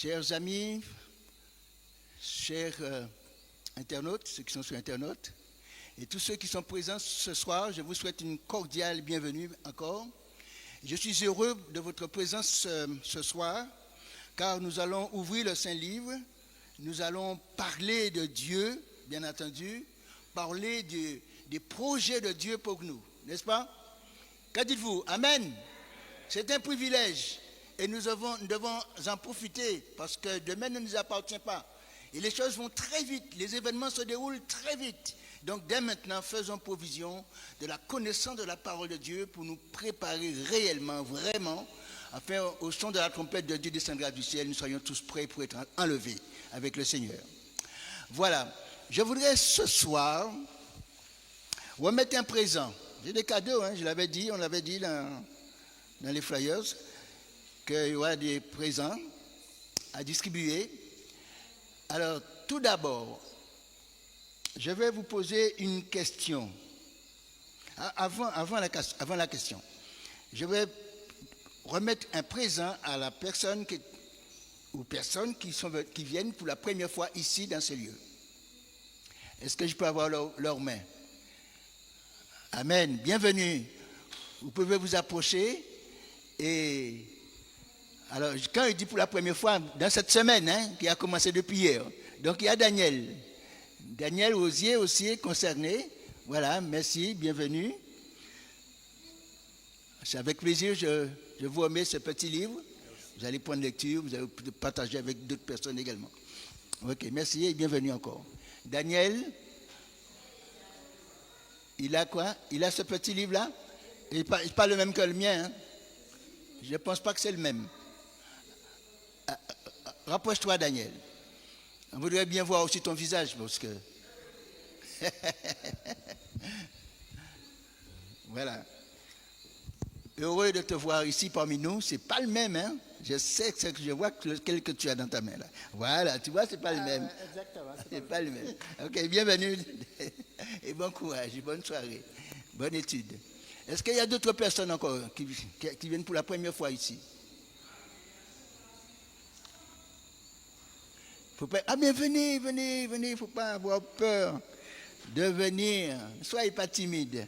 Chers amis, chers internautes, ceux qui sont sur Internet, et tous ceux qui sont présents ce soir, je vous souhaite une cordiale bienvenue encore. Je suis heureux de votre présence ce soir, car nous allons ouvrir le Saint-Livre, nous allons parler de Dieu, bien entendu, parler des projets de Dieu pour nous, n'est-ce pas? Que dites-vous? Amen. C'est un privilège. Et nous devons en profiter parce que demain ne nous appartient pas. Et les choses vont très vite, les événements se déroulent très vite. Donc dès maintenant, faisons provision de la connaissance de la parole de Dieu pour nous préparer réellement, vraiment, afin au son de la trompette de Dieu descendra du ciel, nous soyons tous prêts pour être enlevés avec le Seigneur. Voilà, je voudrais ce soir remettre un présent. J'ai des cadeaux, je l'avais dit, on l'avait dit dans les flyers, qu'il y aura des présents à distribuer. Alors, tout d'abord, je vais vous poser une question. Avant la question, je vais remettre un présent à la personne aux personnes qui viennent pour la première fois ici dans ce lieu. Est-ce que je peux avoir leurs mains? Amen. Bienvenue. Vous pouvez vous approcher et... Alors, quand il dit pour la première fois, dans cette semaine, qui a commencé depuis hier, donc il y a Daniel. Daniel Osier aussi est concerné. Voilà, merci, bienvenue. C'est avec plaisir, je vous remets ce petit livre. Vous allez prendre lecture, vous allez partager avec d'autres personnes également. Ok, merci et bienvenue encore. Daniel, il a quoi? Il a ce petit livre-là? Il n'est pas le même que le mien. Je ne pense pas que c'est le même. Rapproche-toi, Daniel. On voudrait bien voir aussi ton visage parce que... Voilà. Heureux de te voir ici parmi nous. C'est pas le même, Je sais que je vois lequel que tu as dans ta main là. Voilà, tu vois, c'est pas le même. Exactement. C'est pas le même. Ok, bienvenue et bon courage, bonne soirée, bonne étude. Est-ce qu'il y a d'autres personnes encore qui viennent pour la première fois ici? Mais venez, il ne faut pas avoir peur de venir. Ne soyez pas timide.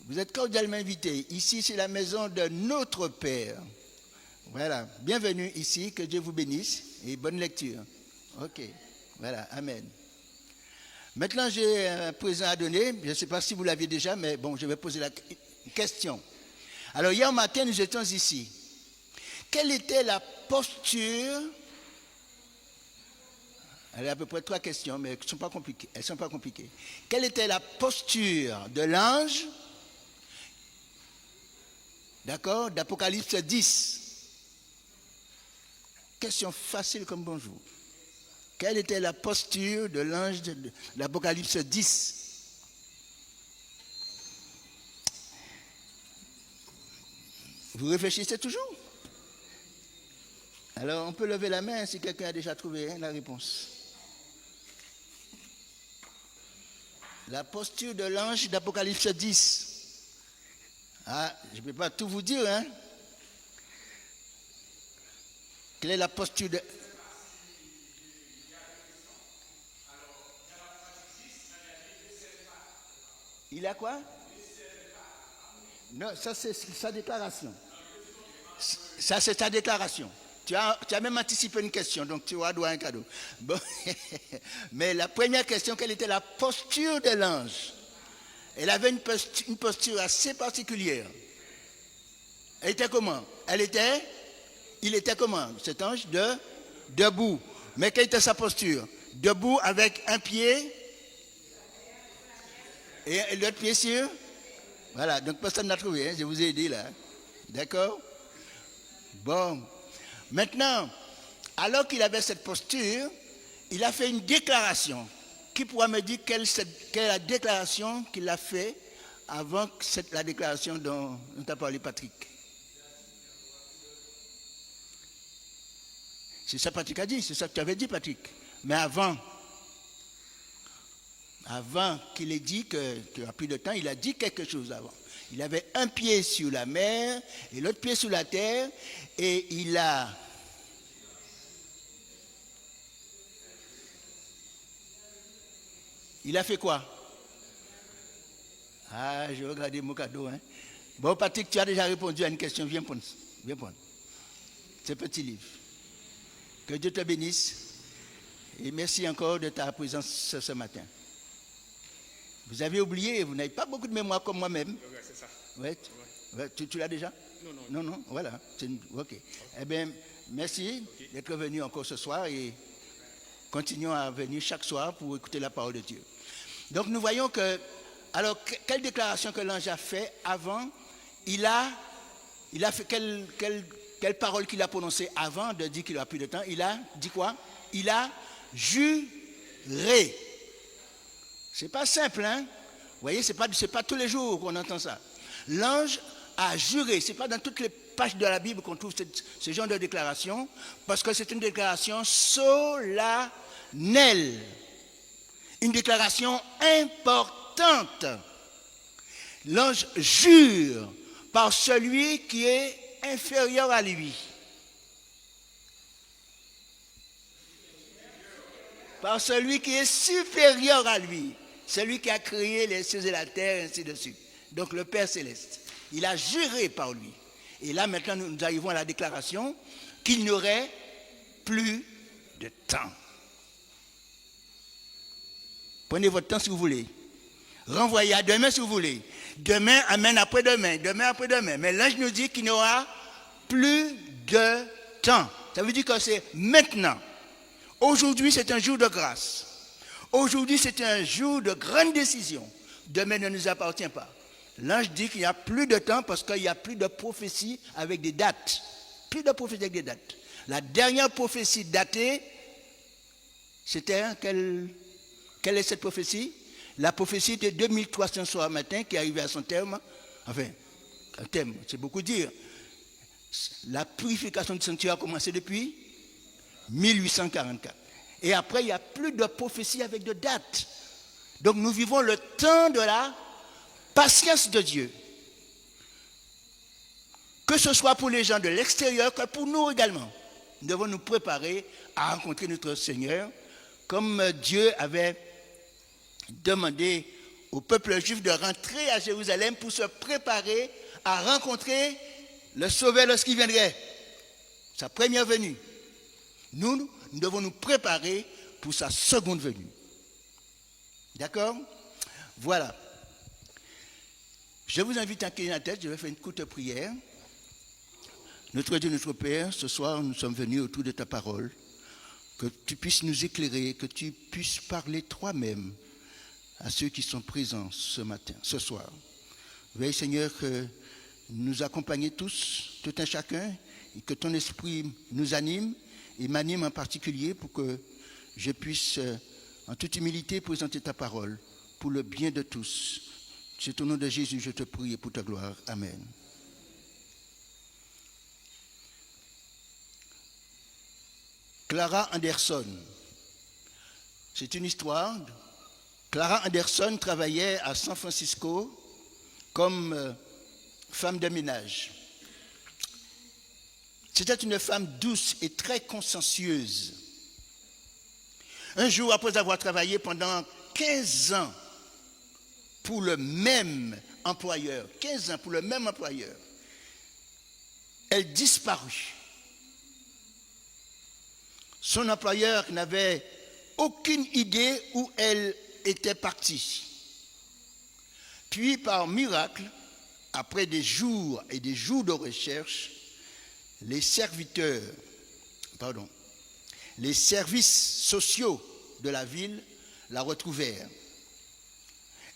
Vous êtes cordialement invités. Ici, c'est la maison de notre Père. Voilà, bienvenue ici, que Dieu vous bénisse et bonne lecture. Ok, voilà, amen. Maintenant, j'ai un présent à donner. Je ne sais pas si vous l'aviez déjà, mais bon, je vais poser la question. Alors, hier matin, nous étions ici. Quelle était la posture? Elle a à peu près 3 questions, mais elles ne sont pas compliquées. Quelle était la posture de l'ange, d'accord, d'Apocalypse 10? Question facile comme bonjour. Quelle était la posture de l'ange de l'Apocalypse 10? Vous réfléchissez toujours? Alors, on peut lever la main si quelqu'un a déjà trouvé la réponse. La posture de l'ange d'Apocalypse 10. Ah, je ne peux pas tout vous dire, Quelle est la posture de... Il a quoi? Non, ça c'est sa déclaration. Ça c'est sa déclaration. Tu as même anticipé une question, donc tu vas avoir un cadeau. Bon. Mais la première question, quelle était la posture de l'ange? Elle avait une posture assez particulière. Elle était comment? Il était comment, cet ange? Debout. Mais quelle était sa posture? Debout avec un pied et l'autre pied sur? Voilà, donc personne n'a trouvé, je vous ai aidé là. D'accord? Bon. Maintenant, alors qu'il avait cette posture, il a fait une déclaration. Qui pourra me dire quelle est la déclaration qu'il a fait avant la déclaration dont a parlé Patrick? C'est ça Patrick a dit, c'est ça que tu avais dit Patrick. Mais avant, avant qu'il ait dit qu'il n'y a plus de temps, il a dit quelque chose avant. Il avait un pied sur la mer et l'autre pied sur la terre, et il a... Il a fait quoi? Ah, je vais regarder mon cadeau. Hein. Bon, Patrick, tu as déjà répondu à une question. Viens prendre. Viens prendre. Ce petit livre. Que Dieu te bénisse. Et merci encore de ta présence ce matin. Vous avez oublié, vous n'avez pas beaucoup de mémoire comme moi-même. Oui, c'est ça. Ouais, tu l'as déjà? Non, voilà. Ok. Eh bien, merci d'être venu encore ce soir et continuons à venir chaque soir pour écouter la parole de Dieu. Donc nous voyons que, alors quelle déclaration que l'ange a fait avant, il a fait quelle parole qu'il a prononcée avant de dire qu'il n'a plus de temps? Il a dit quoi? Il a juré. C'est pas simple, hein? Vous voyez, c'est pas tous les jours qu'on entend ça. L'ange a juré. C'est pas dans toutes les pages de la Bible qu'on trouve ce genre de déclaration, parce que c'est une déclaration solennelle. Une déclaration importante. L'ange jure par celui qui est inférieur à lui. Par celui qui est supérieur à lui. Celui qui a créé les cieux et la terre, et ainsi de suite. Donc le Père Céleste. Il a juré par lui. Et là maintenant nous arrivons à la déclaration qu'il n'y aurait plus de temps. Prenez votre temps si vous voulez. Renvoyez à demain si vous voulez. Demain amène après-demain. Demain après-demain. Mais l'ange nous dit qu'il n'y aura plus de temps. Ça veut dire que c'est maintenant. Aujourd'hui, c'est un jour de grâce. Aujourd'hui, c'est un jour de grande décision. Demain ne nous appartient pas. L'ange dit qu'il n'y a plus de temps parce qu'il n'y a plus de prophétie avec des dates. Plus de prophétie avec des dates. La dernière prophétie datée, c'était quelle est cette prophétie? La prophétie de 2300 soirs matin qui est arrivée à son terme. Enfin, un terme, c'est beaucoup dire. La purification du sanctuaire a commencé depuis 1844. Et après, il n'y a plus de prophétie avec de date. Donc nous vivons le temps de la patience de Dieu. Que ce soit pour les gens de l'extérieur, que pour nous également. Nous devons nous préparer à rencontrer notre Seigneur, comme Dieu avait demandé au peuple juif de rentrer à Jérusalem pour se préparer à rencontrer le Sauveur lorsqu'il viendrait. Sa première venue. Nous devons nous préparer pour sa seconde venue. D'accord? Voilà. Je vous invite à incliner la tête, je vais faire une courte prière. Notre Dieu, notre Père, ce soir, nous sommes venus autour de ta parole. Que tu puisses nous éclairer, que tu puisses parler toi-même à ceux qui sont présents ce matin, ce soir. Veuille, Seigneur, que nous accompagnions tous, tout un chacun, et que ton esprit nous anime, et m'anime en particulier pour que je puisse, en toute humilité, présenter ta parole pour le bien de tous. C'est au nom de Jésus, je te prie pour ta gloire. Amen. Clara Anderson. C'est une histoire. Clara Anderson travaillait à San Francisco comme femme de ménage. C'était une femme douce et très consciencieuse. Un jour, après avoir travaillé pendant 15 ans pour le même employeur, 15 ans pour le même employeur, elle disparut. Son employeur n'avait aucune idée où elle était partie. Puis, par miracle, après des jours et des jours de recherche, les services sociaux de la ville la retrouvèrent.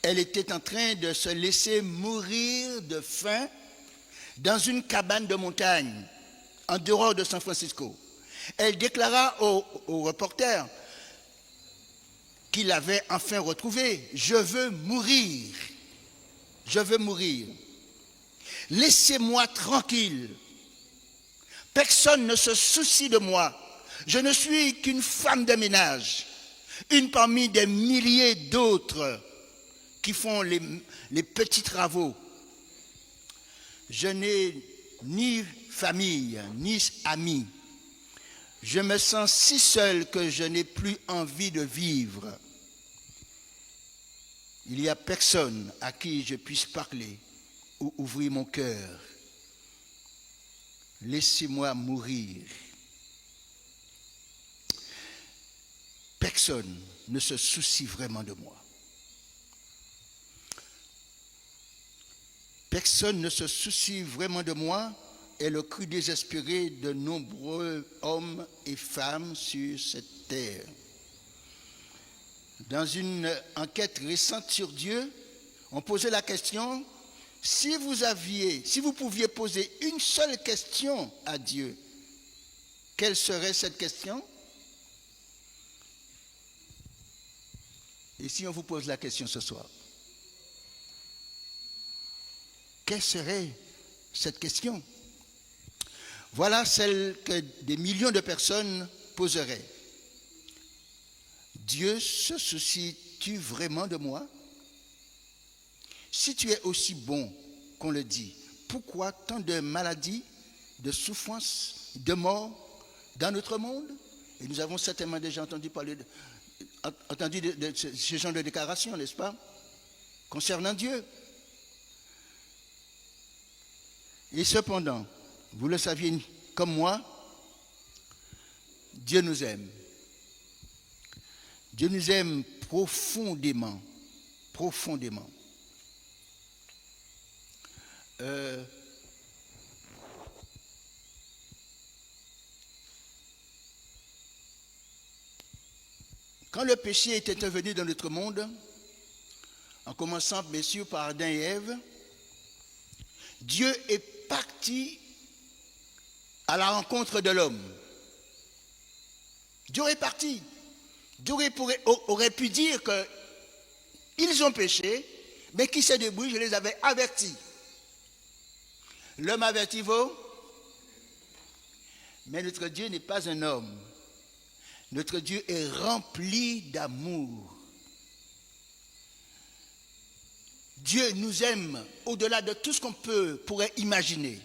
Elle était en train de se laisser mourir de faim dans une cabane de montagne en dehors de San Francisco. Elle déclara au reporter qu'il l'avait enfin retrouvée. « Je veux mourir. Je veux mourir. Laissez-moi tranquille. Personne ne se soucie de moi. Je ne suis qu'une femme de ménage. une parmi des milliers d'autres qui font les petits travaux. Je n'ai ni famille, ni amis. Je me sens si seul que je n'ai plus envie de vivre. Il n'y a personne à qui je puisse parler ou ouvrir mon cœur. Laissez-moi mourir. Personne ne se soucie vraiment de moi. Personne ne se soucie vraiment de moi est le cri désespéré de nombreux hommes et femmes sur cette terre. Dans une enquête récente sur Dieu, on posait la question, si vous pouviez poser une seule question à Dieu, quelle serait cette question? Et si on vous pose la question ce soir, quelle serait cette question? Voilà celle que des millions de personnes poseraient. Dieu se soucie-tu vraiment de moi? Si tu es aussi bon qu'on le dit, pourquoi tant de maladies, de souffrances, de morts dans notre monde? Et nous avons certainement déjà entendu parler de ce genre de déclaration, n'est-ce pas? Concernant Dieu. Et cependant, vous le saviez comme moi, Dieu nous aime. Dieu nous aime profondément, profondément. Quand le péché est intervenu dans notre monde, en commençant bien sûr par Adam et Ève, Dieu est parti à la rencontre de l'homme. Dieu est parti. Dieu aurait pu dire qu'ils ont péché, mais qui s'est débrouillé, je les avais avertis. L'homme averti vaut. Mais notre Dieu n'est pas un homme. Notre Dieu est rempli d'amour. Dieu nous aime au-delà de tout ce qu'on pourrait imaginer.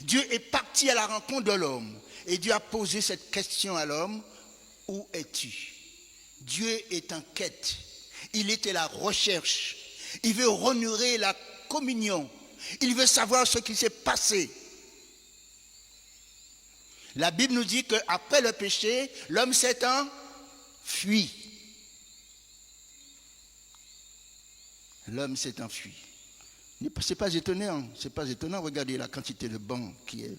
Dieu est parti à la rencontre de l'homme et Dieu a posé cette question à l'homme, où es-tu? Dieu est en quête. Il est à la recherche. Il veut renouer la communion. Il veut savoir ce qui s'est passé. La Bible nous dit qu'après le péché, l'homme s'est enfui. L'homme s'est enfui. Ce n'est pas étonnant, c'est pas étonnant. Regardez la quantité de bancs qui est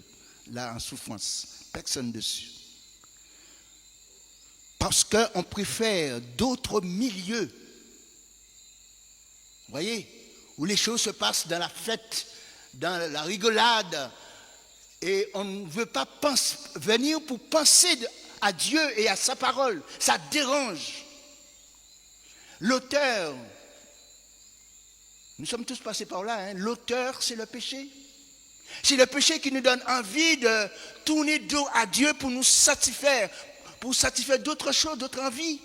là en souffrance. Personne dessus. Parce qu'on préfère d'autres milieux. Vous voyez, où les choses se passent dans la fête, dans la rigolade. Et on ne veut pas venir pour penser à Dieu et à sa parole. Ça dérange. L'auteur, nous sommes tous passés par là, hein. L'auteur, c'est le péché. C'est le péché qui nous donne envie de tourner dos à Dieu pour nous satisfaire, pour satisfaire d'autres choses, d'autres envies.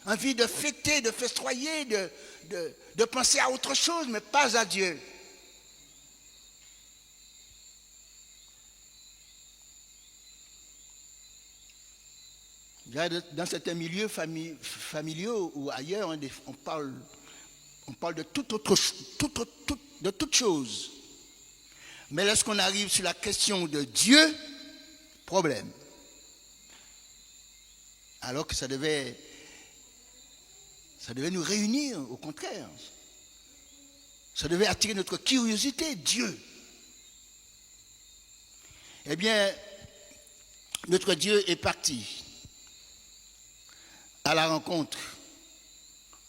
Envie de fêter, de festoyer, de penser à autre chose, mais pas à Dieu. Dans certains milieux familiaux ou ailleurs, on parle de toute chose. Mais lorsqu'on arrive sur la question de Dieu, problème. Alors que ça devait nous réunir, au contraire. Ça devait attirer notre curiosité, Dieu. Eh bien, notre Dieu est parti à la rencontre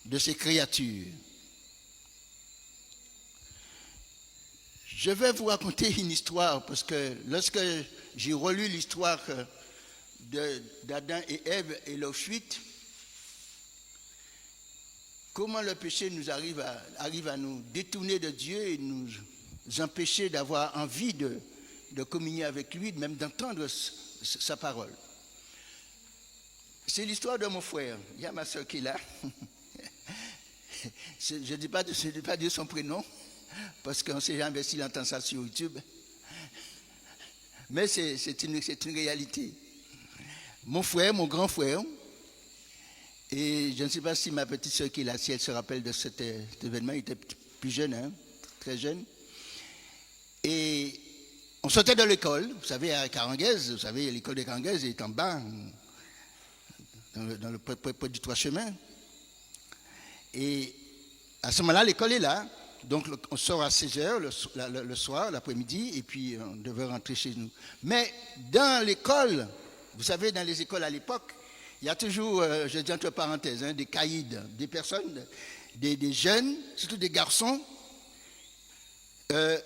de ses créatures. Je vais vous raconter une histoire parce que lorsque j'ai relu l'histoire d'Adam et Ève et leur fuite, comment le péché nous arrive à nous détourner de Dieu et nous empêcher d'avoir envie de communier avec lui, même d'entendre sa parole. C'est l'histoire de mon frère. Il y a ma soeur qui est là. Je ne dis pas dire son prénom, parce qu'on ne sait jamais s'il entend ça sur YouTube. Mais c'est une réalité. Mon frère, mon grand frère, et je ne sais pas si ma petite soeur qui est là, si elle se rappelle de cet événement, il était plus jeune, hein, très jeune. Et on sortait de l'école, vous savez, à Caranguaise, vous savez, l'école de Caranguaise est en bas, dans le près du Trois Chemins. Et à ce moment-là, l'école est là. Donc, on sort à 16h le soir, l'après-midi, et puis on devait rentrer chez nous. Mais dans l'école, vous savez, dans les écoles à l'époque, il y a toujours, je dis entre parenthèses, des caïds, des personnes, des jeunes, surtout des garçons. Ils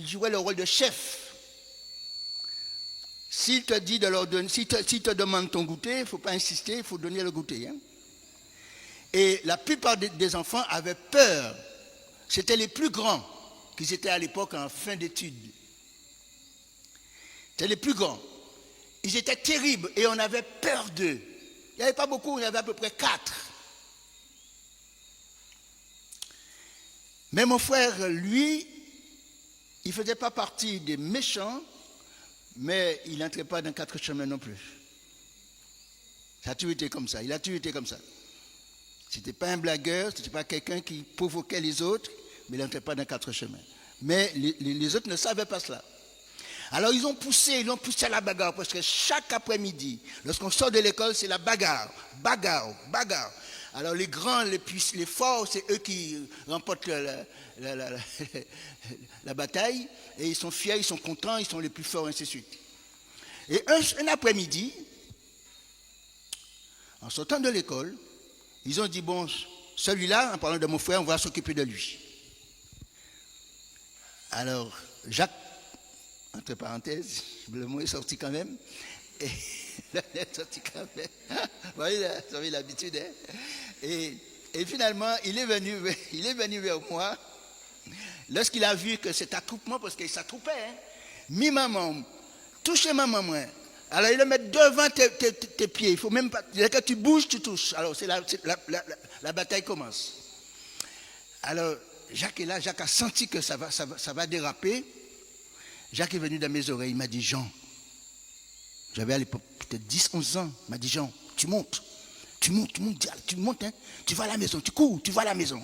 jouaient le rôle de chef. S'il te dit de leur donner, s'il te demande ton goûter, il ne faut pas insister, il faut donner le goûter. Hein. Et la plupart des enfants avaient peur. C'était les plus grands qui étaient à l'époque en fin d'études. C'était les plus grands. Ils étaient terribles et on avait peur d'eux. Il n'y avait pas beaucoup, il y avait à peu près 4. Mais mon frère, lui, il ne faisait pas partie des méchants, mais il n'entrait pas dans 4 chemins non plus. Ça a toujours été comme ça. Il a toujours été comme ça. Ce n'était pas un blagueur, ce n'était pas quelqu'un qui provoquait les autres, mais il n'entrait pas dans 4 chemins. Mais les autres ne savaient pas cela. Alors ils l'ont poussé à la bagarre, parce que chaque après-midi, lorsqu'on sort de l'école, c'est la bagarre. Alors les grands, les forts, c'est eux qui remportent la bataille, et ils sont fiers, ils sont contents, ils sont les plus forts, ainsi de suite. Et un après-midi, en sortant de l'école, ils ont dit, bon, celui-là, en parlant de mon frère, on va s'occuper de lui. Alors, Jacques, entre parenthèses, le mot est sorti quand même. Et il est sorti quand même. Vous voyez, vous avez l'habitude. Hein? Et finalement, il est venu vers moi. Lorsqu'il a vu que cet attroupement, parce qu'il s'attroupait, hein, mis ma main, touché ma main. Alors, il le met devant tes pieds. Il faut même pas. Dès que tu bouges, tu touches. Alors, la bataille commence. Alors, Jacques est là. Jacques a senti que ça va déraper. Jacques est venu dans mes oreilles. Il m'a dit, Jean, j'avais à l'époque peut-être 10, 11 ans. Il m'a dit, Jean, tu montes, hein, tu vas à la maison, tu cours, tu vas à la maison.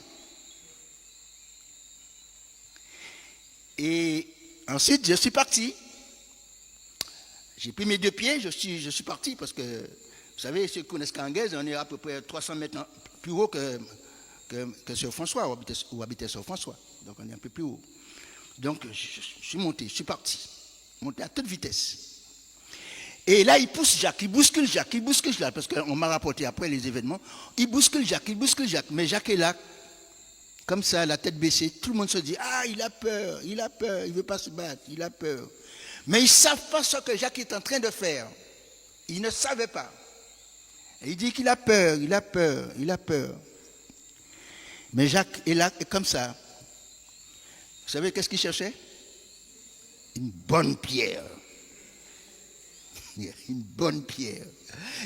Et ensuite, je suis parti. J'ai pris mes 2 pieds, je suis parti parce que, vous savez, ceux qui connaissent Caranguaise, on est à peu près 300 mètres plus haut que sur François, où habitait sur François. Donc on est un peu plus haut. Donc je suis monté, je suis parti. Monté à toute vitesse. Et là, il pousse Jacques, il bouscule Jacques, parce qu'on m'a rapporté après les événements. Il bouscule Jacques. Mais Jacques est là, comme ça, la tête baissée. Tout le monde se dit, ah, il a peur, il ne veut pas se battre, il a peur. Mais ils ne savent pas ce que Jacques est en train de faire. Ils ne savaient pas. Et il dit qu'il a peur. Mais Jacques est là, comme ça. Vous savez qu'est-ce qu'il cherchait? Une bonne pierre. Une bonne pierre.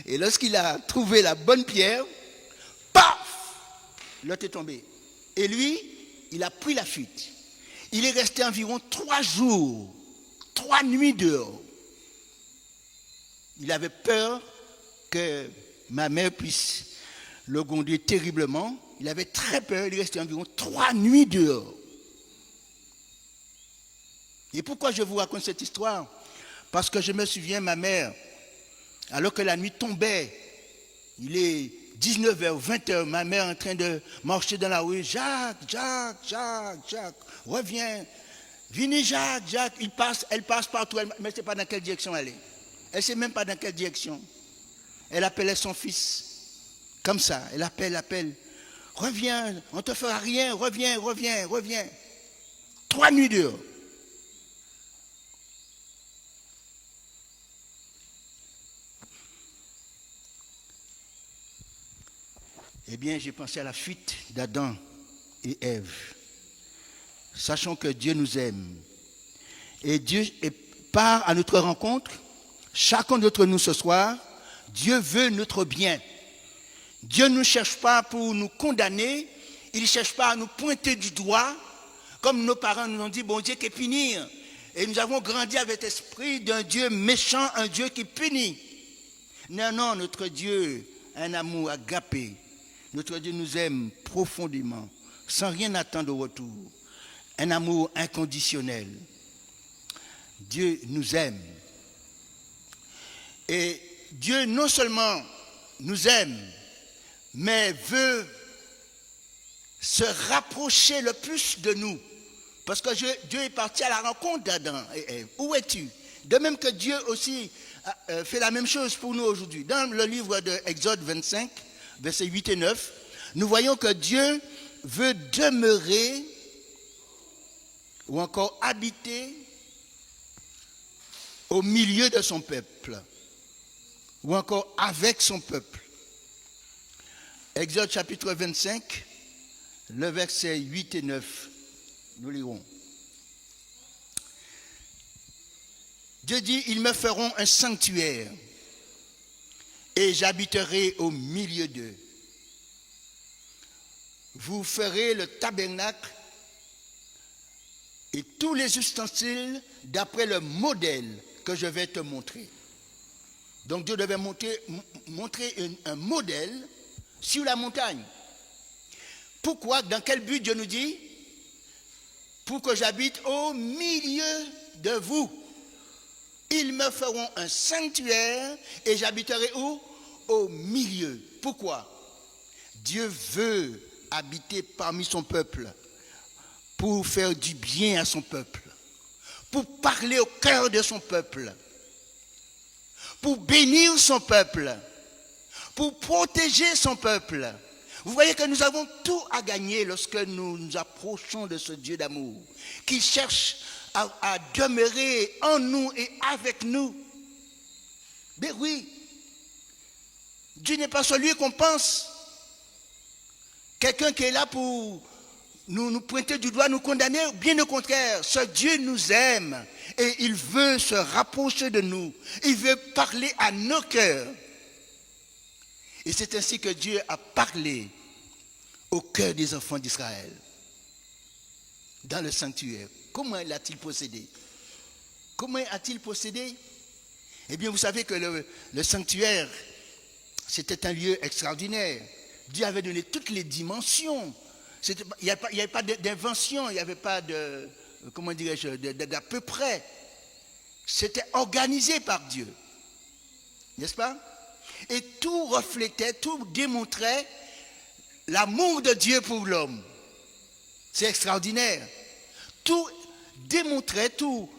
Et lorsqu'il a trouvé la bonne pierre, paf! L'autre est tombé. Et lui, il a pris la fuite. Il est resté environ 3 jours, 3 nuits dehors. Il avait peur que ma mère puisse le gronder terriblement. Il avait très peur, il est resté environ 3 nuits dehors. Et pourquoi je vous raconte cette histoire? Parce que je me souviens, ma mère, alors que la nuit tombait, il est 19h, 20h, ma mère en train de marcher dans la rue. Jacques, reviens. Venez Jacques, elle passe partout, mais elle ne sait pas dans quelle direction elle est. Elle ne sait même pas dans quelle direction. Elle appelait son fils, comme ça, elle appelle. Reviens, on ne te fera rien, reviens. 3 nuits dehors. Eh bien, j'ai pensé à la fuite d'Adam et Ève. Sachons que Dieu nous aime. Et Dieu part à notre rencontre chacun d'entre nous ce soir, Dieu veut notre bien. Dieu ne cherche pas pour nous condamner, il ne cherche pas à nous pointer du doigt, comme nos parents nous ont dit, bon Dieu qui punir. Et nous avons grandi avec l'esprit d'un Dieu méchant, un Dieu qui punit. Non, notre Dieu a un amour agapé. Notre Dieu nous aime profondément, sans rien attendre au retour. Un amour inconditionnel. Dieu nous aime. Et Dieu non seulement nous aime, mais veut se rapprocher le plus de nous. Parce que Dieu est parti à la rencontre d'Adam et Ève. Où es-tu? De même que Dieu aussi fait la même chose pour nous aujourd'hui. Dans le livre de Exode 25, versets 8 et 9, nous voyons que Dieu veut demeurer ou encore habiter au milieu de son peuple ou encore avec son peuple. Exode chapitre 25, le verset 8 et 9, nous lirons. Dieu dit, ils me feront un sanctuaire et j'habiterai au milieu d'eux. Vous ferez le tabernacle et tous les ustensiles d'après le modèle que je vais te montrer. Donc Dieu devait montrer un modèle sur la montagne. Pourquoi? Dans quel but Dieu nous dit? Pour que j'habite au milieu de vous. Ils me feront un sanctuaire et j'habiterai où? Au milieu. Pourquoi? Dieu veut habiter parmi son peuple pour faire du bien à son peuple, pour parler au cœur de son peuple, pour bénir son peuple, pour protéger son peuple. Vous voyez que nous avons tout à gagner lorsque nous nous approchons de ce Dieu d'amour, qui cherche à demeurer en nous et avec nous. Mais oui, Dieu n'est pas celui qu'on pense. Quelqu'un qui est là pour nous pointer du doigt, nous condamner. Bien au contraire, ce Dieu nous aime et il veut se rapprocher de nous. Il veut parler à nos cœurs. Et c'est ainsi que Dieu a parlé au cœur des enfants d'Israël, dans le sanctuaire. Comment l'a-t-il procédé? Comment a-t-il procédé? Eh bien, vous savez que le sanctuaire, c'était un lieu extraordinaire. Dieu avait donné toutes les dimensions. Il n'y avait pas d'invention, il n'y avait pas de, comment dirais-je, d'à peu près. C'était organisé par Dieu. N'est-ce pas? Et tout reflétait, tout démontrait l'amour de Dieu pour l'homme. C'est extraordinaire. Tout démontrait, tout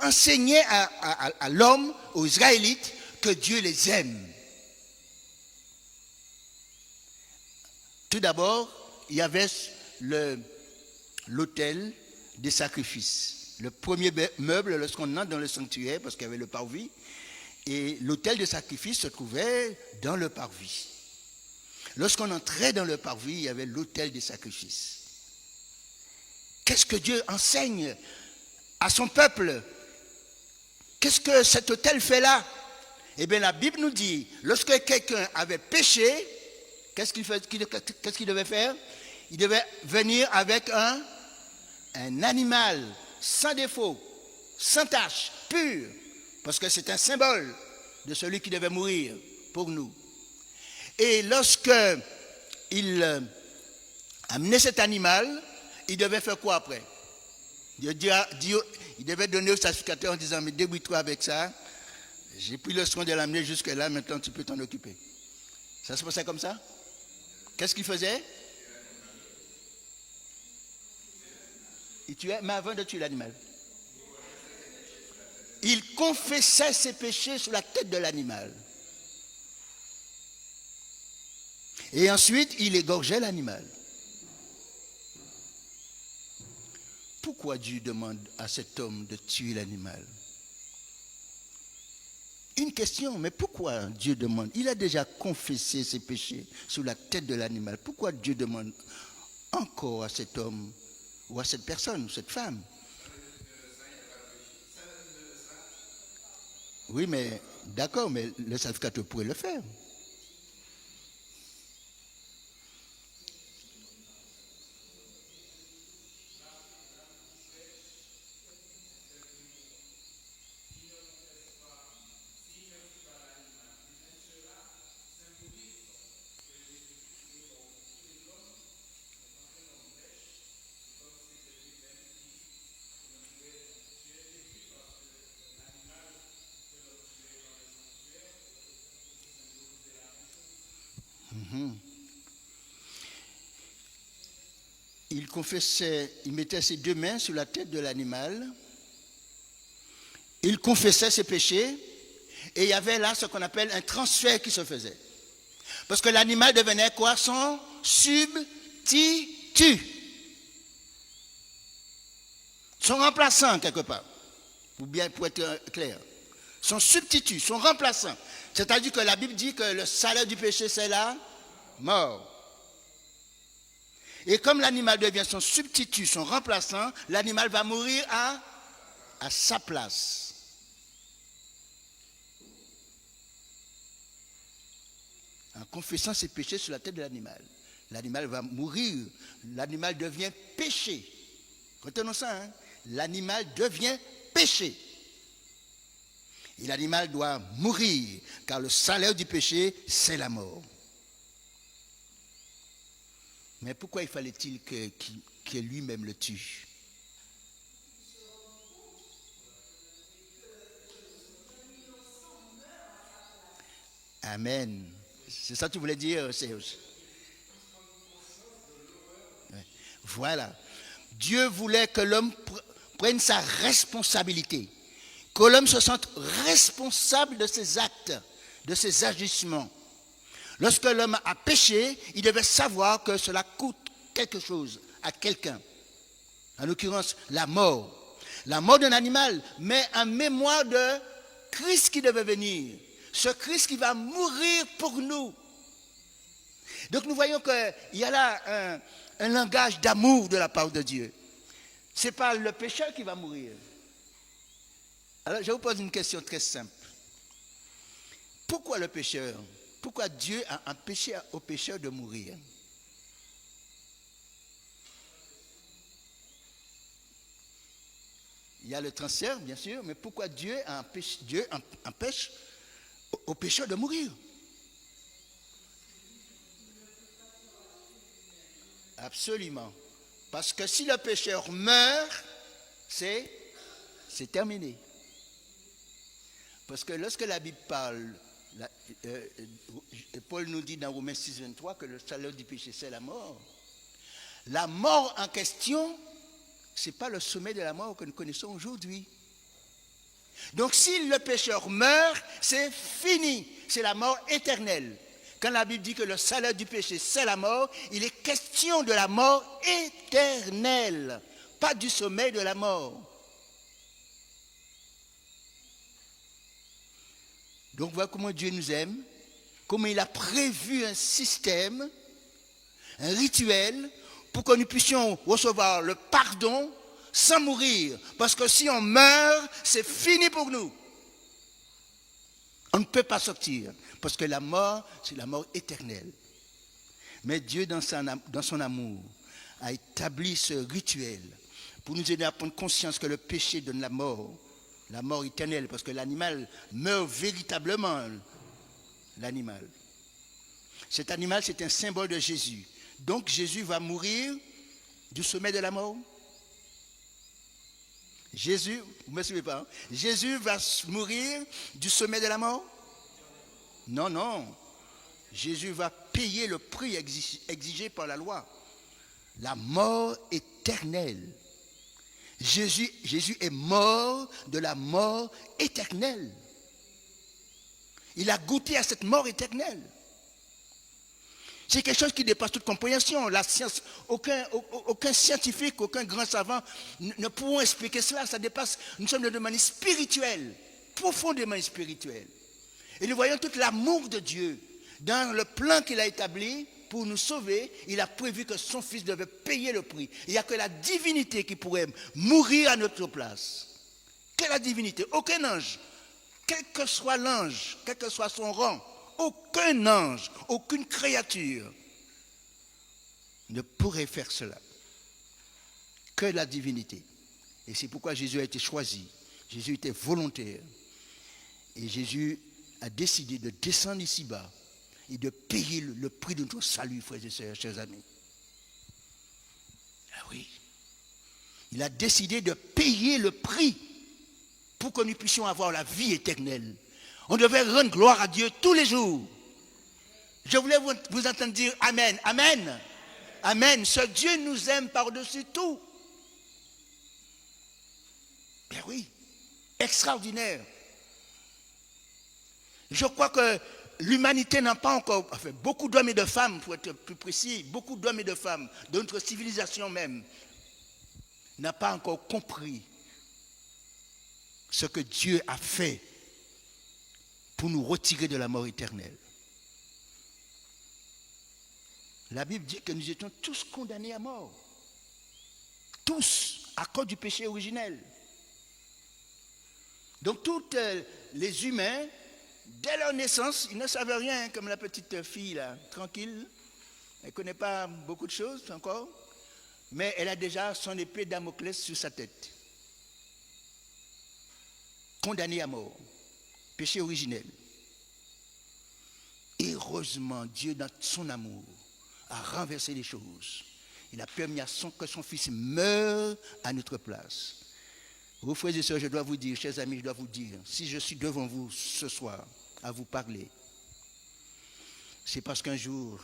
enseignait à l'homme, aux Israélites, que Dieu les aime. Tout d'abord, il y avait l'autel des sacrifices. Le premier meuble lorsqu'on entre dans le sanctuaire, parce qu'il y avait le parvis, et l'autel de sacrifice se trouvait dans le parvis. Lorsqu'on entrait dans le parvis, il y avait l'autel des sacrifices. Qu'est-ce que Dieu enseigne à son peuple? Qu'est-ce que cet autel fait là? Eh bien, la Bible nous dit, lorsque quelqu'un avait péché, qu'est-ce qu'il devait faire? Il devait venir avec un animal sans défaut, sans tache, pur, parce que c'est un symbole de celui qui devait mourir pour nous. Et lorsque il amenait cet animal, il devait faire quoi après? Il devait donner au sacrificateur en disant, mais débrouille-toi avec ça, j'ai pris le soin de l'amener jusque là, maintenant tu peux t'en occuper. Ça se passait comme ça? Qu'est-ce qu'il faisait? Il tuait, mais avant de tuer l'animal, il confessait ses péchés sur la tête de l'animal. Et ensuite, il égorgeait l'animal. Pourquoi Dieu demande à cet homme de tuer l'animal? Une question, mais pourquoi Dieu demande? Il a déjà confessé ses péchés sur la tête de l'animal. Pourquoi Dieu demande encore à cet homme ou à cette personne ou cette femme? Oui, mais d'accord, mais le sacrificateur pourrait le faire. Il confessait, il mettait ses 2 mains sur la tête de l'animal, il confessait ses péchés, et il y avait là ce qu'on appelle un transfert qui se faisait. Parce que l'animal devenait quoi? Son substitut. Son remplaçant, quelque part. Pour être clair. Son substitut, son remplaçant. C'est-à-dire que la Bible dit que le salaire du péché, c'est la mort. Et comme l'animal devient son substitut, son remplaçant, l'animal va mourir à sa place. En confessant ses péchés sur la tête de l'animal. L'animal va mourir. L'animal devient péché. Retenons ça, hein? L'animal devient péché. Et l'animal doit mourir, car le salaire du péché, c'est la mort. Mais pourquoi il fallait-il que lui-même le tue? Amen. C'est ça que tu voulais dire, Serge? Voilà. Dieu voulait que l'homme prenne sa responsabilité, que l'homme se sente responsable de ses actes, de ses agissements. Lorsque l'homme a péché, il devait savoir que cela coûte quelque chose à quelqu'un. En l'occurrence, la mort. La mort d'un animal, mais en mémoire de Christ qui devait venir. Ce Christ qui va mourir pour nous. Donc nous voyons qu'il y a là un langage d'amour de la part de Dieu. Ce n'est pas le pécheur qui va mourir. Alors je vous pose une question très simple. Pourquoi le pécheur? Pourquoi Dieu a empêché au pécheur de mourir? Il y a le transfert, bien sûr, mais pourquoi Dieu empêche au pécheur de mourir? Absolument. Parce que si le pécheur meurt, c'est terminé. Parce que lorsque la Bible parle, Paul nous dit dans Romains 6, 23 que le salaire du péché, c'est la mort. La mort en question, ce n'est pas le sommet de la mort que nous connaissons aujourd'hui. Donc si le pécheur meurt, c'est fini. C'est la mort éternelle. Quand la Bible dit que le salaire du péché, c'est la mort, il est question de la mort éternelle, pas du sommet de la mort. Donc voilà comment Dieu nous aime, comment il a prévu un système, un rituel, pour que nous puissions recevoir le pardon sans mourir. Parce que si on meurt, c'est fini pour nous. On ne peut pas sortir, parce que la mort, c'est la mort éternelle. Mais Dieu, dans son amour, a établi ce rituel pour nous aider à prendre conscience que le péché donne la mort éternelle, parce que l'animal meurt véritablement, l'animal. Cet animal, c'est un symbole de Jésus. Donc Jésus va mourir du sommet de la mort. Jésus, vous ne me suivez pas, hein? Jésus va mourir du sommet de la mort? Non, non. Jésus va payer le prix exigé par la loi. La mort éternelle. Jésus est mort de la mort éternelle. Il a goûté à cette mort éternelle. C'est quelque chose qui dépasse toute compréhension. La science, aucun scientifique, aucun grand savant ne pourront expliquer cela. Ça dépasse, nous sommes de manière spirituelle, profondément spirituelle. Et nous voyons tout l'amour de Dieu dans le plan qu'il a établi pour nous sauver. Il a prévu que son Fils devait payer le prix. Il n'y a que la divinité qui pourrait mourir à notre place. Que la divinité, aucun ange, quel que soit l'ange, quel que soit son rang, aucun ange, aucune créature ne pourrait faire cela. Que la divinité. Et c'est pourquoi Jésus a été choisi. Jésus était volontaire. Et Jésus a décidé de descendre ici-bas et de payer le prix de notre salut, frères et sœurs, chers amis. Ah oui. Il a décidé de payer le prix pour que nous puissions avoir la vie éternelle. On devait rendre gloire à Dieu tous les jours. Je voulais vous entendre dire Amen. Amen. Amen. Ce Dieu nous aime par-dessus tout. Ben oui. Extraordinaire. Je crois que l'humanité n'a pas encore, enfin, beaucoup d'hommes et de femmes, pour être plus précis, beaucoup d'hommes et de femmes, de notre civilisation même, n'a pas encore compris ce que Dieu a fait pour nous retirer de la mort éternelle. La Bible dit que nous étions tous condamnés à mort. Tous, à cause du péché originel. Donc tous les humains, dès leur naissance, ils ne savaient rien, comme la petite fille là, tranquille. Elle ne connaît pas beaucoup de choses encore, mais elle a déjà son épée Damoclès sur sa tête. Condamnée à mort. Péché originel. Heureusement, Dieu, dans son amour, a renversé les choses. Il a permis que son Fils meure à notre place. Vous frères et sœurs, je dois vous dire, chers amis, je dois vous dire, si je suis devant vous ce soir à vous parler, c'est parce qu'un jour,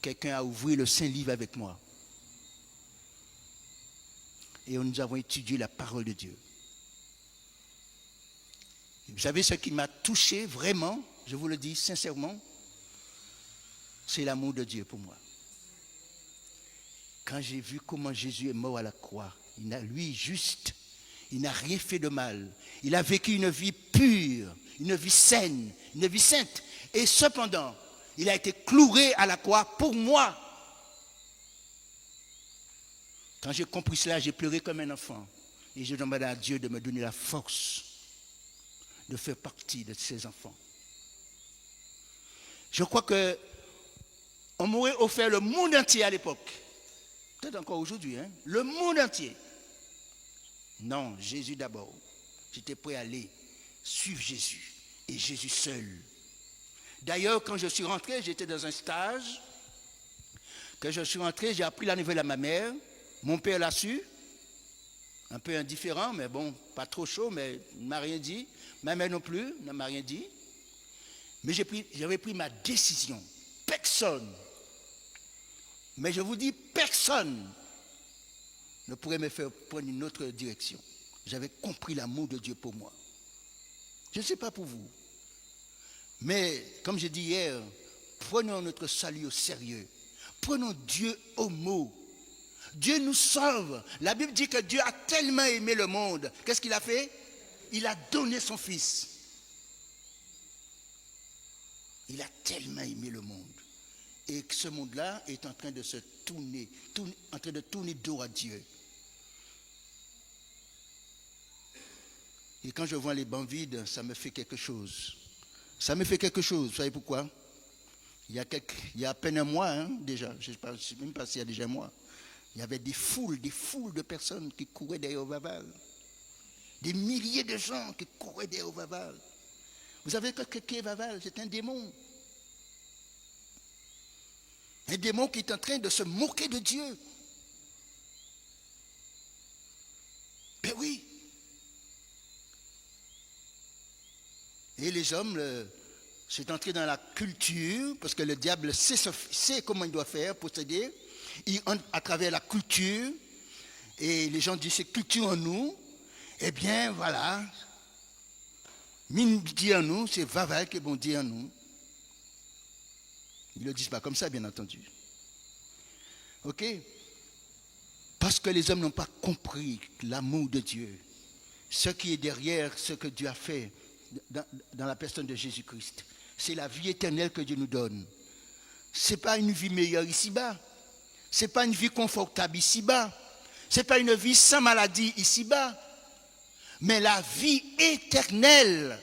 quelqu'un a ouvert le Saint-Livre avec moi. Et nous avons étudié la parole de Dieu. Vous savez ce qui m'a touché vraiment, je vous le dis sincèrement, c'est l'amour de Dieu pour moi. Quand j'ai vu comment Jésus est mort à la croix, lui juste, il n'a rien fait de mal. Il a vécu une vie pure, une vie saine, une vie sainte. Et cependant, il a été cloué à la croix pour moi. Quand j'ai compris cela, j'ai pleuré comme un enfant. Et je demandais à Dieu de me donner la force de faire partie de ses enfants. Je crois que on m'aurait offert le monde entier à l'époque. Peut-être encore aujourd'hui, hein? Le monde entier. Non, Jésus d'abord. J'étais prêt à aller suivre Jésus. Et Jésus seul. D'ailleurs, quand je suis rentré, j'étais dans un stage. Quand je suis rentré, j'ai appris la nouvelle à ma mère. Mon père l'a su. Un peu indifférent, mais bon, pas trop chaud, mais il ne m'a rien dit. Ma mère non plus ne m'a rien dit. Mais j'avais pris ma décision. Personne, mais je vous dis, personne ne pourrait me faire prendre une autre direction. J'avais compris l'amour de Dieu pour moi. Je ne sais pas pour vous. Mais, comme j'ai dit hier, prenons notre salut au sérieux. Prenons Dieu au mot. Dieu nous sauve. La Bible dit que Dieu a tellement aimé le monde. Qu'est-ce qu'il a fait? Il a donné son Fils. Il a tellement aimé le monde. Et que ce monde-là est en train de se tourner dos à Dieu. Et quand je vois les bancs vides, ça me fait quelque chose. Ça me fait quelque chose. Vous savez pourquoi? Il y a à peine un mois, hein, déjà. Je ne sais même pas s'il y a déjà un mois. Il y avait des foules de personnes qui couraient derrière Vaval. Des milliers de gens qui couraient derrière Vaval. Vous savez que qui est Vaval? C'est un démon. Un démon qui est en train de se moquer de Dieu. Ben oui. Et les hommes, c'est entré dans la culture, parce que le diable sait comment il doit faire, procéder. Il entre à travers la culture, et les gens disent c'est culture en nous. Eh bien, voilà. Mine dit en nous, c'est Vaval qui est bon dit en nous. Ils ne le disent pas comme ça, bien entendu. Ok? Parce que les hommes n'ont pas compris l'amour de Dieu. Ce qui est derrière ce que Dieu a fait dans la personne de Jésus-Christ. C'est la vie éternelle que Dieu nous donne. Ce n'est pas une vie meilleure ici-bas. Ce n'est pas une vie confortable ici-bas. Ce n'est pas une vie sans maladie ici-bas. Mais la vie éternelle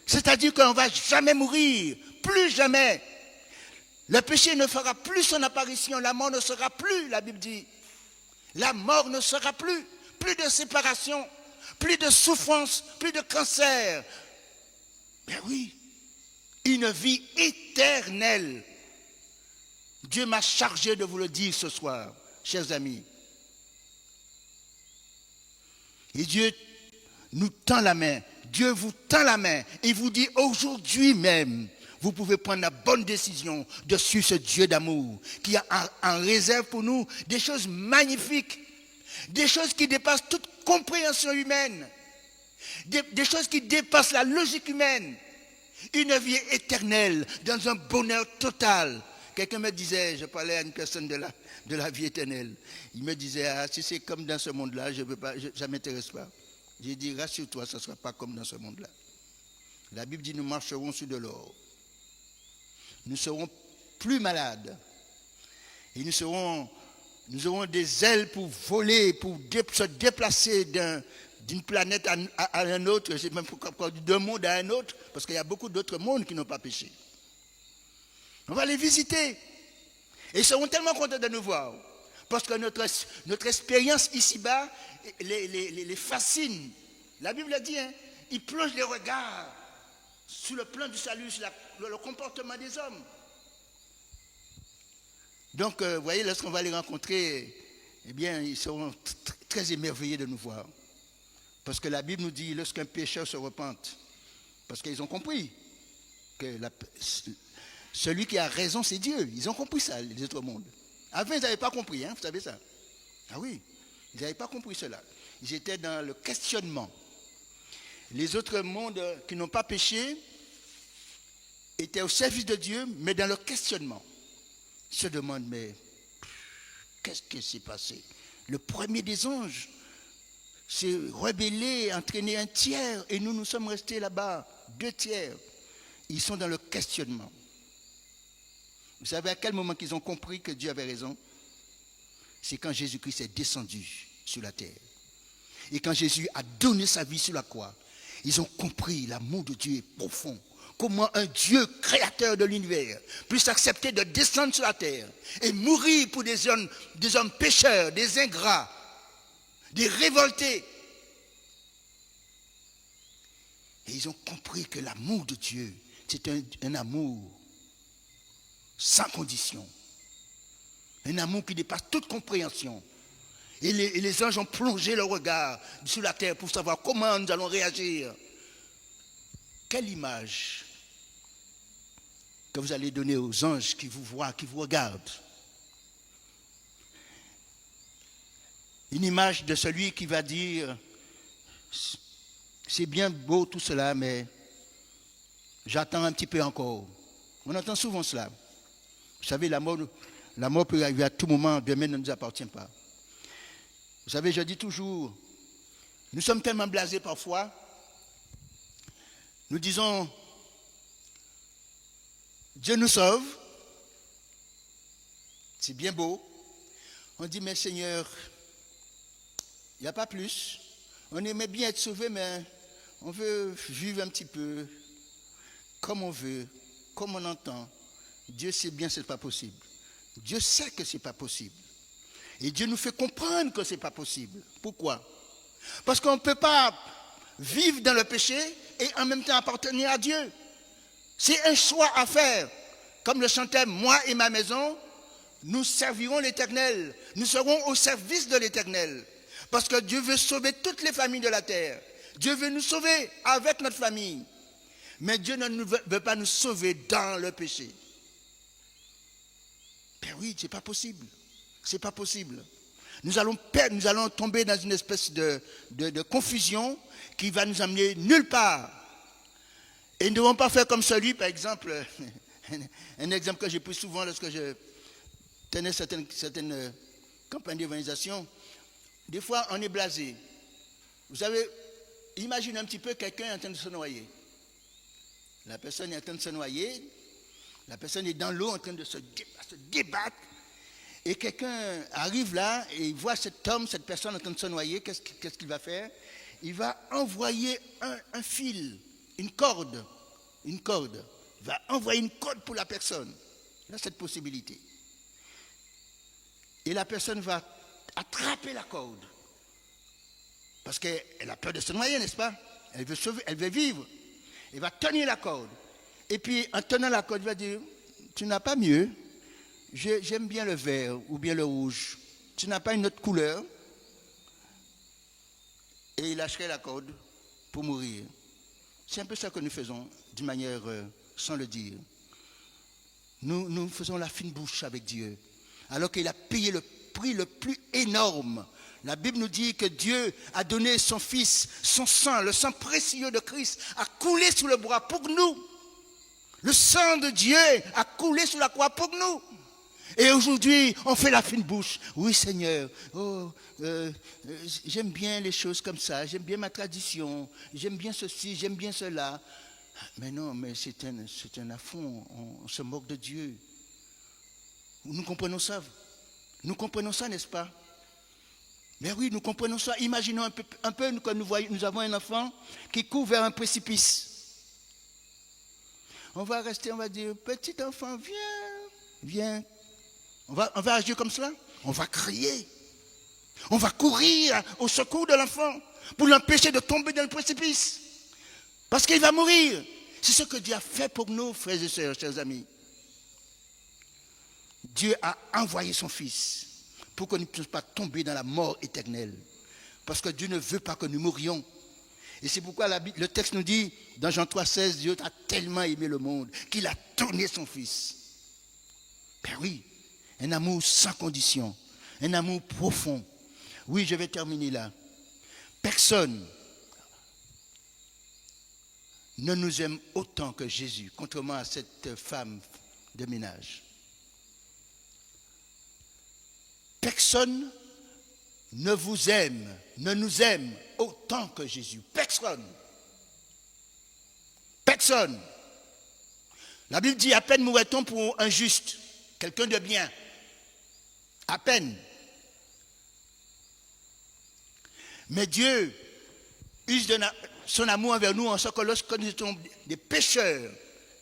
C'est-à-dire qu'on ne va jamais mourir, plus jamais. Le péché ne fera plus son apparition, la mort ne sera plus, la Bible dit. La mort ne sera plus, plus de séparation, plus de souffrance, plus de cancer. Ben oui, une vie éternelle. Dieu m'a chargé de vous le dire ce soir, chers amis. Et Dieu nous tend la main. Dieu vous tend la main et vous dit aujourd'hui même, vous pouvez prendre la bonne décision de suivre ce Dieu d'amour qui a en réserve pour nous des choses magnifiques, des choses qui dépassent toute compréhension humaine, des choses qui dépassent la logique humaine, une vie éternelle dans un bonheur total. Quelqu'un me disait, je parlais à une personne de la vie éternelle, il me disait, ah, si c'est comme dans ce monde-là, je ne m'intéresse pas. J'ai dit, rassure-toi, ce ne sera pas comme dans ce monde-là. La Bible dit, nous marcherons sur de l'or. Nous serons plus malades. Et nous aurons des ailes pour voler, pour se déplacer d'une planète à un autre, même d'un monde à un autre, parce qu'il y a beaucoup d'autres mondes qui n'ont pas péché. On va les visiter. Et ils seront tellement contents de nous voir. Parce que notre expérience ici-bas les fascine. La Bible a dit, hein, ils plongent les regards sur le plan du salut, sur le comportement des hommes. Donc, vous voyez, lorsqu'on va les rencontrer, eh bien, ils seront très émerveillés de nous voir. Parce que la Bible nous dit, lorsqu'un pécheur se repente, parce qu'ils ont compris que celui qui a raison, c'est Dieu. Ils ont compris ça, les autres mondes. Avant, ils n'avaient pas compris, hein, vous savez ça. Ah oui, ils n'avaient pas compris cela. Ils étaient dans le questionnement. Les autres mondes qui n'ont pas péché étaient au service de Dieu, mais dans le questionnement. Ils se demandent, mais qu'est-ce qui s'est passé? Le premier des anges s'est rebellé, entraîné un tiers, et nous sommes restés là-bas, 2 tiers. Ils sont dans le questionnement. Vous savez à quel moment qu'ils ont compris que Dieu avait raison? C'est quand Jésus-Christ est descendu sur la terre. Et quand Jésus a donné sa vie sur la croix, ils ont compris l'amour de Dieu est profond. Comment un Dieu créateur de l'univers puisse accepter de descendre sur la terre et mourir pour des hommes pécheurs, des ingrats, des révoltés. Et ils ont compris que l'amour de Dieu, c'est un amour sans condition. Un amour qui dépasse toute compréhension. Et les anges ont plongé leur regard sur la terre pour savoir comment nous allons réagir. Quelle image que vous allez donner aux anges qui vous voient, qui vous regardent. Une image de celui qui va dire, c'est bien beau tout cela, mais j'attends un petit peu encore. On entend souvent cela. Vous savez, la mort peut arriver à tout moment, demain ne nous appartient pas. Vous savez, je dis toujours, nous sommes tellement blasés parfois, nous disons, Dieu nous sauve, c'est bien beau. On dit, mais Seigneur, il n'y a pas plus. On aimerait bien être sauvé, mais on veut vivre un petit peu comme on veut, comme on entend. Dieu sait bien que ce n'est pas possible. Dieu sait que ce n'est pas possible. Et Dieu nous fait comprendre que ce n'est pas possible. Pourquoi? Parce qu'on ne peut pas vivre dans le péché et en même temps appartenir à Dieu. C'est un choix à faire. Comme le chantait, moi et ma maison, nous servirons l'Éternel. Nous serons au service de l'Éternel. Parce que Dieu veut sauver toutes les familles de la terre. Dieu veut nous sauver avec notre famille. Mais Dieu ne veut pas nous sauver dans le péché. Ben oui, c'est pas possible. C'est pas possible. Nous allons tomber dans une espèce de confusion qui va nous amener nulle part. Et nous ne devons pas faire comme celui, par exemple, un exemple que j'ai pris souvent lorsque je tenais certaines campagnes d'évangélisation. Des fois, on est blasé. Vous savez, imaginez un petit peu quelqu'un est en train de se noyer. La personne est en train de se noyer. La personne est dans l'eau en train de se débattre. Et quelqu'un arrive là et il voit cette personne en train de se noyer. Qu'est-ce qu'il va faire? Il va envoyer un fil, une corde va envoyer une corde pour la personne. Il a cette possibilité. Et la personne va attraper la corde. Parce qu'elle a peur de se noyer, n'est-ce pas? Elle veut vivre. Elle va tenir la corde. Et puis, en tenant la corde, il va dire, tu n'as pas mieux. J'aime bien le vert ou bien le rouge. Tu n'as pas une autre couleur. Et il lâcherait la corde pour mourir. C'est un peu ça que nous faisons, d'une manière sans le dire. Nous faisons la fine bouche avec Dieu. Alors qu'il a payé le prix le plus énorme. La Bible nous dit que Dieu a donné son Fils, son sang, le sang précieux de Christ, a coulé sous le bois pour nous. Le sang de Dieu a coulé sur la croix pour nous. Et aujourd'hui, on fait la fine bouche. Oui, Seigneur, j'aime bien les choses comme ça, j'aime bien ma tradition, j'aime bien ceci, j'aime bien cela. Mais non, mais c'est un affront, on se moque de Dieu. Nous comprenons ça. Nous comprenons ça, n'est-ce pas? Mais oui, nous comprenons ça. Imaginons un peu quand nous avons un enfant qui court vers un précipice. On va rester, on va dire, petit enfant, viens. On va agir comme cela. On va crier. On va courir au secours de l'enfant pour l'empêcher de tomber dans le précipice. Parce qu'il va mourir. C'est ce que Dieu a fait pour nous, frères et sœurs, chers amis. Dieu a envoyé son Fils pour que nous ne puissions pas tomber dans la mort éternelle. Parce que Dieu ne veut pas que nous mourions. Et c'est pourquoi le texte nous dit, dans Jean 3,16, Dieu a tellement aimé le monde qu'il a donné son Fils. Ben oui, un amour sans condition, un amour profond. Oui, je vais terminer là. Personne ne nous aime autant que Jésus, contrairement à cette femme de ménage. Personne ne nous aime autant que Jésus. Personne. La Bible dit, à peine mourrait-on pour un juste, quelqu'un de bien. À peine. Mais Dieu use de son amour envers nous en ce que lorsque nous étions des pécheurs,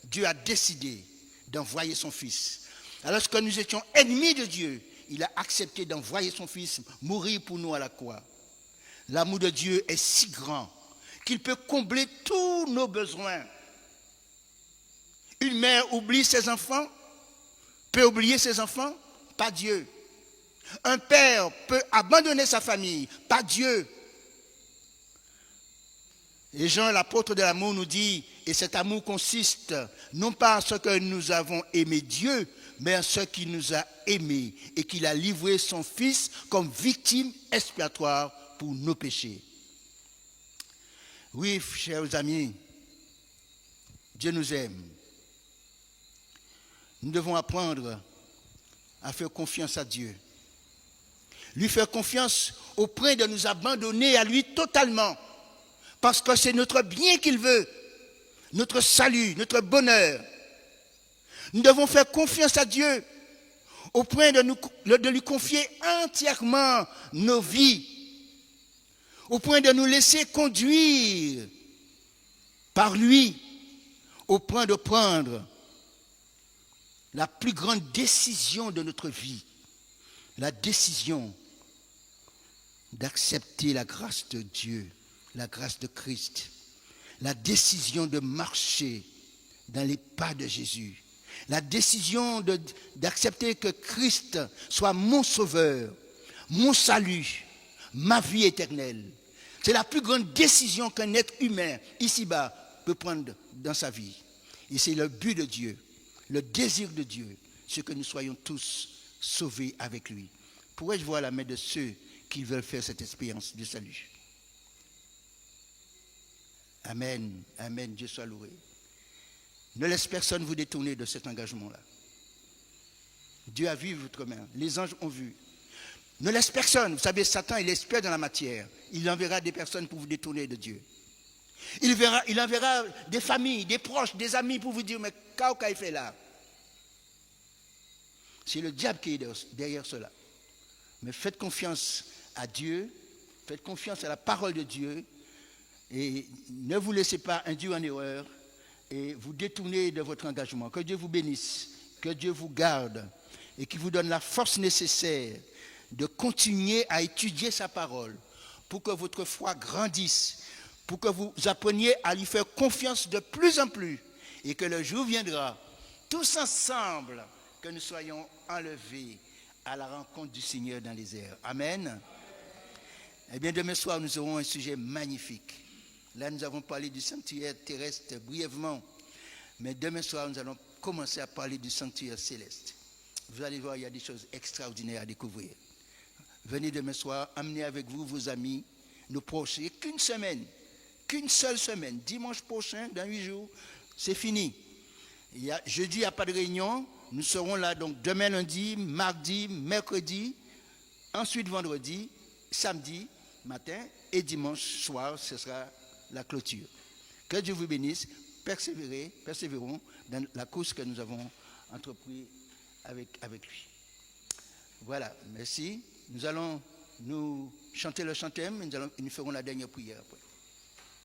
Dieu a décidé d'envoyer son Fils. Alors que nous étions ennemis de Dieu, il a accepté d'envoyer son Fils mourir pour nous à la croix. L'amour de Dieu est si grand qu'il peut combler tous nos besoins. Une mère peut oublier ses enfants, pas Dieu. Un père peut abandonner sa famille, pas Dieu. Et Jean, l'apôtre de l'amour, nous dit, et cet amour consiste non pas en ce que nous avons aimé Dieu, mais en ce qu'il nous a aimés et qu'il a livré son Fils comme victime expiatoire pour nos péchés. Oui, chers amis, Dieu nous aime. Nous devons apprendre à faire confiance à Dieu. Lui faire confiance au point de nous abandonner à lui totalement. Parce que c'est notre bien qu'il veut, notre salut, notre bonheur. Nous devons faire confiance à Dieu au point de lui confier entièrement nos vies, au point de nous laisser conduire par lui, au point de prendre la plus grande décision de notre vie, la décision d'accepter la grâce de Dieu, la grâce de Christ, la décision de marcher dans les pas de Jésus, la décision d'accepter que Christ soit mon sauveur, mon salut, ma vie éternelle. C'est la plus grande décision qu'un être humain, ici-bas, peut prendre dans sa vie. Et c'est le but de Dieu, le désir de Dieu, c'est que nous soyons tous sauvés avec lui. Pourrais-je voir la main de ceux qui veulent faire cette expérience de salut? Amen, amen, Dieu soit loué. Ne laisse personne vous détourner de cet engagement-là. Dieu a vu votre main, les anges ont vu. Ne laisse personne, vous savez, Satan, il est expert dans la matière. Il enverra des personnes pour vous détourner de Dieu. Il enverra des familles, des proches, des amis pour vous dire, mais qu'est-ce qu'il fait là? C'est le diable qui est derrière cela. Mais faites confiance à Dieu, faites confiance à la parole de Dieu et ne vous laissez pas induire en erreur. et vous détournez de votre engagement. Que Dieu vous bénisse, que Dieu vous garde et qu'il vous donne la force nécessaire de continuer à étudier sa parole pour que votre foi grandisse, pour que vous appreniez à lui faire confiance de plus en plus et que le jour viendra, tous ensemble, que nous soyons enlevés à la rencontre du Seigneur dans les airs. Amen. Eh bien, demain soir, nous aurons un sujet magnifique. Là, nous avons parlé du sanctuaire terrestre brièvement, mais demain soir, nous allons commencer à parler du sanctuaire céleste. Vous allez voir, il y a des choses extraordinaires à découvrir. Venez demain soir, amenez avec vous vos amis, nos proches. Il n'y a qu'une seule semaine. Dimanche prochain, dans 8 jours, c'est fini. Jeudi, il n'y a pas de réunion. Nous serons là donc demain lundi, mardi, mercredi, ensuite vendredi, samedi matin et dimanche soir, ce sera la clôture. Que Dieu vous bénisse. Persévérons dans la course que nous avons entreprise avec lui. Voilà, merci. Nous allons nous chanter le chantème et nous ferons la dernière prière après.